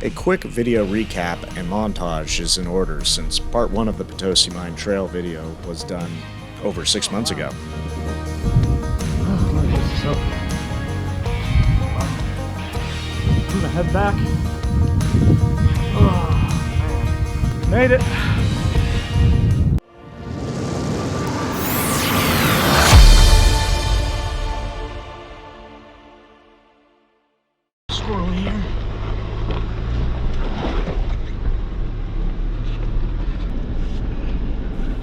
A quick video recap and montage is in order since part 1 of the Potosi Mine Trail video was done over 6 months ago. I'm gonna head back. Oh, man. Made it. Squirrel here.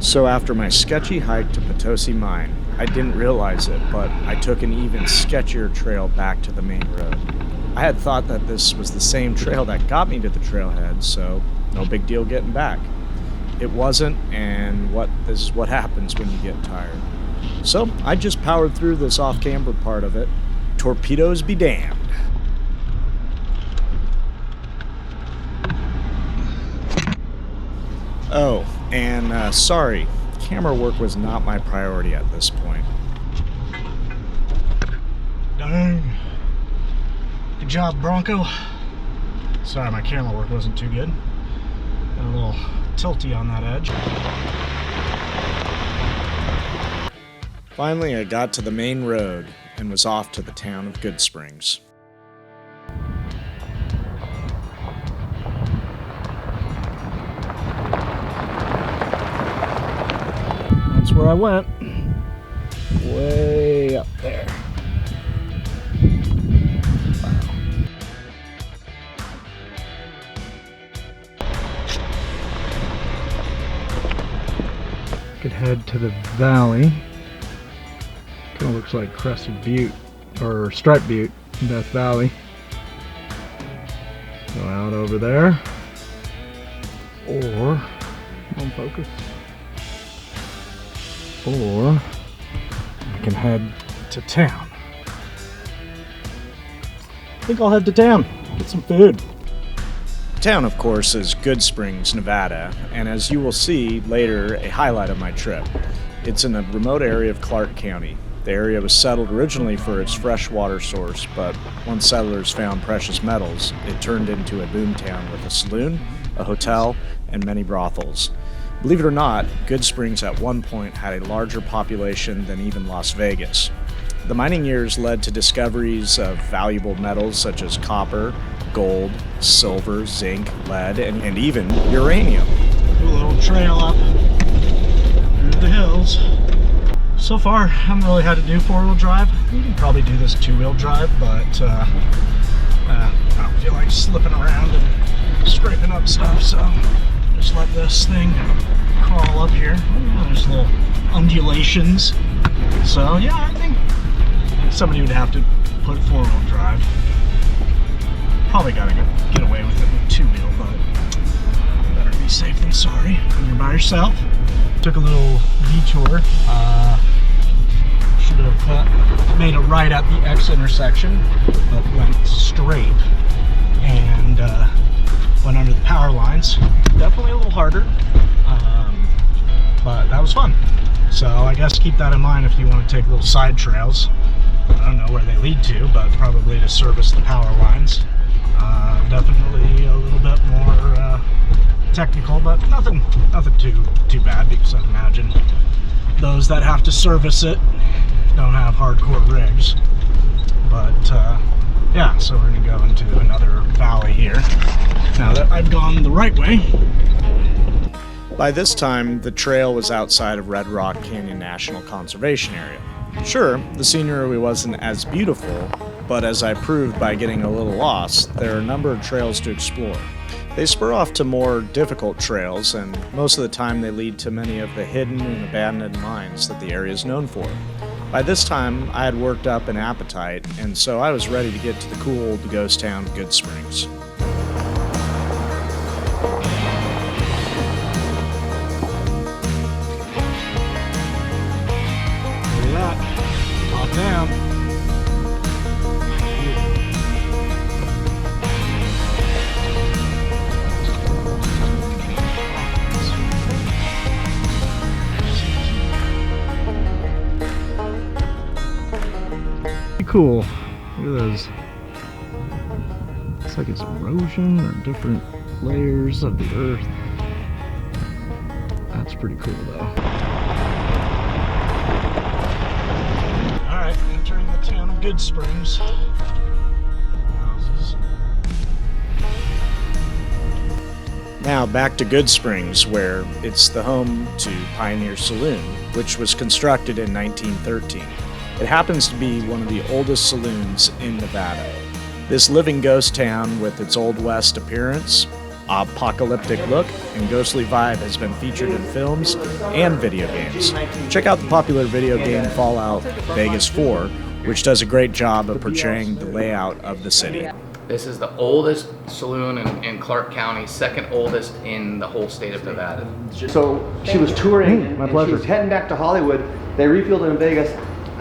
So after my sketchy hike to Potosi Mine, I didn't realize it, but I took an even sketchier trail back to the main road. I had thought that this was the same trail that got me to the trailhead, so no big deal getting back. It wasn't, and this is what happens when you get tired. So I just powered through this off-camber part of it. Torpedoes be damned. Oh, and sorry, camera work was not my priority at this point. Dang. Good job, Bronco. Sorry, my camera work wasn't too good. Got a little tilty on that edge. Finally, I got to the main road and was off to the town of Goodsprings. That's where I went. Way up there. Wow. Could head to the valley. Kind of looks like Crested Butte or Stripe Butte in Death Valley. Go out over there, or on focus. Or I can head to town. I think I'll head to town, get some food. Town, of course, is Goodsprings, Nevada, and as you will see later, a highlight of my trip. It's in a remote area of Clark County. The area was settled originally for its fresh water source, but once settlers found precious metals, it turned into a boomtown with a saloon, a hotel, and many brothels. Believe it or not, Goodsprings at one point had a larger population than even Las Vegas. The mining years led to discoveries of valuable metals such as copper, gold, silver, zinc, lead, and even uranium. A little trail up through the hills. So far, I haven't really had to do four-wheel drive. You can probably do this two-wheel drive, but I don't feel like slipping around and scraping up stuff, so just let this thing crawl up here. There's little undulations. So yeah, I think somebody would have to put four-wheel drive. Probably gotta get away with it with two-wheel, but better be safe than sorry when you're by yourself. Took a little detour. Should have made a right at the X intersection, but went straight and went under the power lines. Definitely a little harder, but that was fun. So I guess keep that in mind if you want to take little side trails. I don't know where they lead to, but probably to service the power lines. Definitely a little bit more technical, but nothing too bad, because I imagine those that have to service it don't have hardcore rigs. But yeah, so we're gonna go into another valley here now that I've gone the right way. By this time, the trail was outside of Red Rock Canyon National Conservation Area. Sure, the scenery wasn't as beautiful, but as I proved by getting a little lost, there are a number of trails to explore. They spur off to more difficult trails, and most of the time they lead to many of the hidden and abandoned mines that the area is known for. By this time, I had worked up an appetite, and so I was ready to get to the cool old ghost town of Goodsprings. Look at that. Top down. Cool. Look at those like it's erosion or different layers of the earth. That's pretty cool though. Alright, entering the town of Goodsprings. Houses. Now back to Goodsprings, where it's the home to Pioneer Saloon, which was constructed in 1913. It happens to be one of the oldest saloons in Nevada. This living ghost town with its Old West appearance, apocalyptic look, and ghostly vibe has been featured in films and video games. Check out the popular video game Fallout Vegas 4, which does a great job of portraying the layout of the city. This is the oldest saloon in Clark County, second oldest in the whole state of Nevada. So she was touring, my and pleasure. she was heading back to Hollywood. They refueled in Vegas,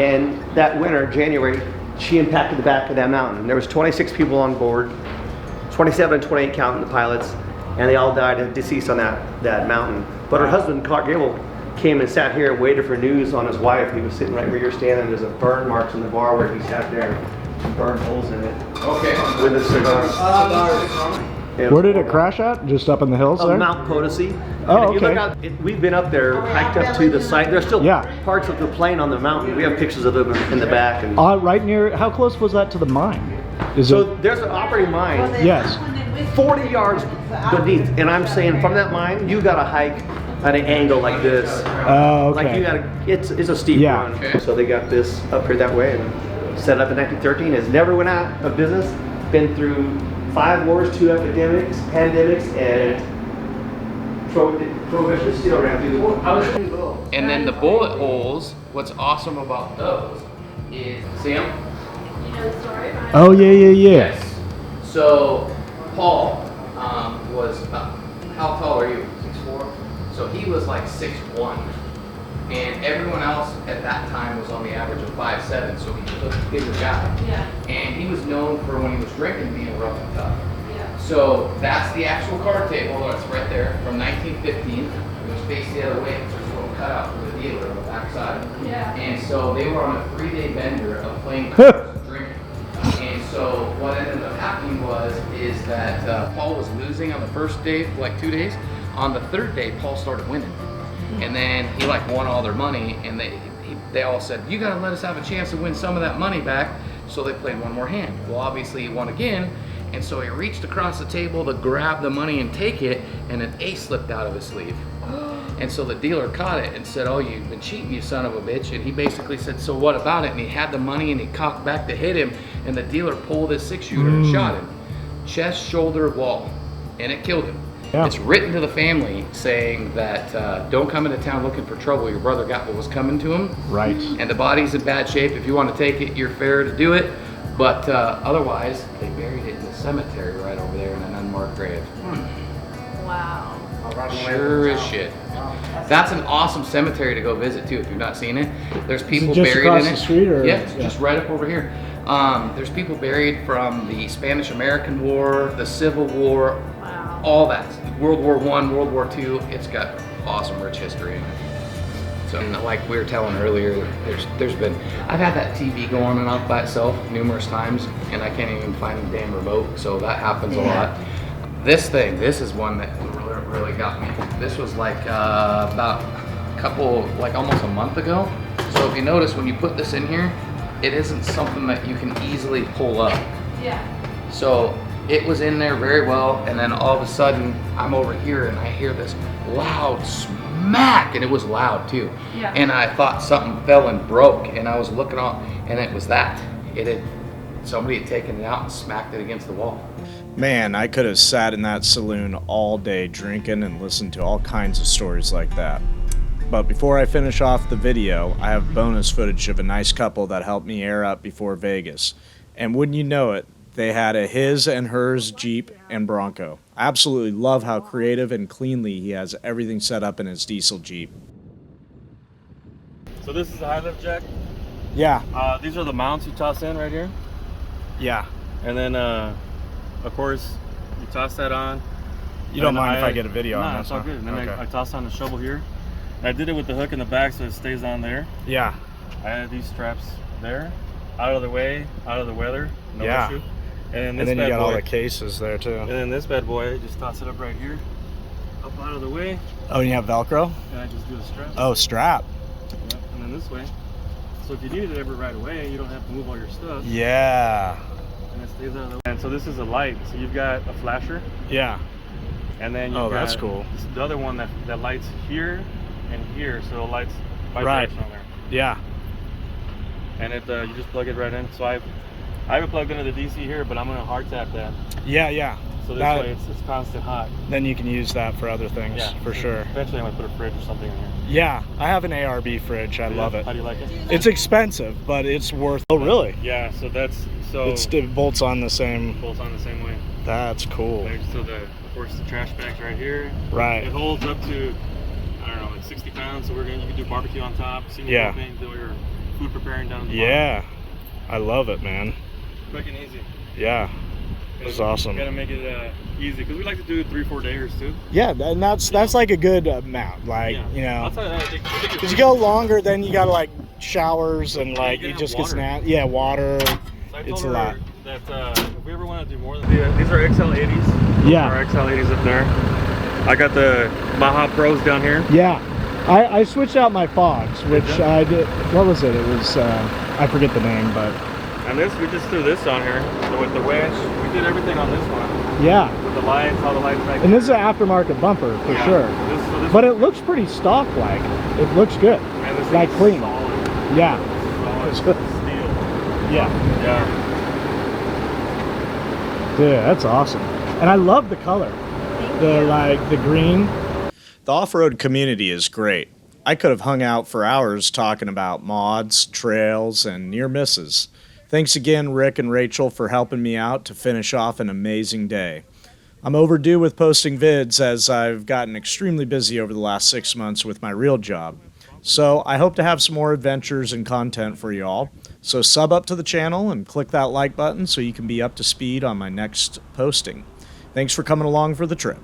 and that winter, January, she impacted the back of that mountain. There was 26 people on board, 27 and 28 counting the pilots, and they all died deceased on that mountain. But her husband, Gable, came and sat here and waited for news on his wife. He was sitting right where you're standing. There's a burn marks in the bar where he sat there, burn holes in it. Okay. With a cigar. Where did it crash at? Just up in the hills there? Mount Potosi. Oh, And if you okay. look out, we've been up there, hiked up to the site. There's still parts of the plane on the mountain. We have pictures of them in the back. And Right near, how close was that to the mine? Is so there's an operating mine Yes. 40 yards beneath. And I'm saying from that mine, you got to hike at an angle like this. Oh, okay. Like you got to, it's a steep run. Okay. So they got this up here that way and set up in 1913. It's never went out of business. Been through 5 wars, 2 epidemics, pandemics, and prohibition still ran through the war. And then the bullet holes, what's awesome about those is, see them? Oh, yeah. Yes. So Paul was, how tall are you? 6'4"? So he was like 6'1". And everyone else at that time was on the average of 5'7", so he was a bigger guy. Yeah. And he was known for when he was drinking being rough and tough. Yeah. So that's the actual card table that's right there from 1915. It was faced the other way because there's a little cutout for the dealer on the back side. Yeah. And so they were on a 3-day bender of playing cards and drinking. And so what ended up happening is that Paul was losing on the first day, like 2 days. On the third day, Paul started winning. And then he like won all their money, and they all said, you gotta let us have a chance to win some of that money back. So they played one more hand. Well, obviously he won again, and so he reached across the table to grab the money and take it, and an ace slipped out of his sleeve. And so the dealer caught it and said, oh, you've been cheating, you son of a bitch. And he basically said, so what about it? And he had the money, and he cocked back to hit him, and the dealer pulled his 6-shooter and shot him. Chest, shoulder, wall, and it killed him. Yeah. It's written to the family saying that don't come into town looking for trouble. Your brother got what was coming to him. Right. And the body's in bad shape. If you want to take it, you're fair to do it. But otherwise, they buried it in the cemetery right over there in an unmarked grave. Wow. Sure as shit. That's an awesome cemetery to go visit too if you've not seen it. There's people just buried across in it. the street, or- yeah, just right up over here. There's people buried from the Spanish-American War, the Civil War, Wow. all that. World War I, World War II. It's got awesome, rich history in it. So, like we were telling earlier, there's been, I've had that TV go on and off by itself numerous times, and I can't even find the damn remote. So that happens a lot. This is one that really got me. This was like about a couple, like almost a month ago. So if you notice, when you put this in here, it isn't something that you can easily pull up. Yeah. So it was in there very well, and then all of a sudden I'm over here and I hear this loud smack, and it was loud too. Yeah. And I thought something fell and broke, and I was looking off, and it was that. Somebody had taken it out and smacked it against the wall. Man, I could have sat in that saloon all day drinking and listened to all kinds of stories like that. But before I finish off the video, I have bonus footage of a nice couple that helped me air up before Vegas. And wouldn't you know it, they had a his and hers Jeep and Bronco. I absolutely love how creative and cleanly he has everything set up in his diesel Jeep. So this is the high lift jack. Yeah, These are the mounts you toss in right here. yeah. And then, of course, you toss that on. You don't And mind if I get a video on No, this, it's all huh? good. And then Okay. I toss on the shovel here. And I did it with the hook in the back so it stays on there. Yeah, I had these straps there, out of the way, out of the weather, no Yeah. issue. And then you got all the cases there too. And then this bad boy, I just toss it up right here, up out of the way. Oh, and you have Velcro? And I just do a strap. Oh, strap. Yeah, and then this way. So if you needed it ever right away, you don't have to move all your stuff. Yeah. And it stays out of the way. And so this is a light. So you've got a flasher. Yeah. And then you've Oh, got that's cool. the other one that lights here and here. So it lights bi-directional there. Yeah. And it you just plug it right in. So I haven't plugged into the DC here, but I'm gonna hard tap that. Yeah, yeah. So this way it's constant hot. Then you can use that for other things, Yeah, for sure. Eventually I'm gonna put a fridge or something in here. Yeah, I have an ARB fridge. I love it. How do you like it? It's expensive, but it's worth. Oh, really? Yeah. So It bolts on the same. bolts on the same way. That's cool. So of course the trash bag's right here. Right. It holds up to, I don't know, like 60 pounds. So you can do barbecue on top. Single Yeah. propane, do your food preparing down at the Yeah, I love it, man. bottom. Quick and easy. Yeah, it's awesome. Gotta make it easy because we like to do 3-4 dayers too. Yeah, and that's like a good amount. Like, Yeah. you know, I'll tell you that. because you go longer, then you gotta like showers and like you it gotta just have gets water. Yeah, water. So I told It's a her lot. that if we ever want to do more than these are XL80s. Yeah. Our XL80s up there. I got the Baja Pros down here. Yeah, I switched out my fogs, which I did. What was it? It was I forget the name, but And this, we just threw this on here. So with the winch, we did everything on this one. yeah. With the lights, all the lights back And this is an aftermarket bumper for Yeah. sure. So this But it looks pretty stock like. It looks good. man, this like thing's clean. solid. Yeah. Solid steel. Yeah. Yeah. Dude, that's awesome. And I love the color. The green. The off-road community is great. I could have hung out for hours talking about mods, trails, and near misses. Thanks again, Rick and Rachel, for helping me out to finish off an amazing day. I'm overdue with posting vids as I've gotten extremely busy over the last 6 months with my real job. So I hope to have some more adventures and content for you all. So sub up to the channel and click that like button so you can be up to speed on my next posting. Thanks for coming along for the trip.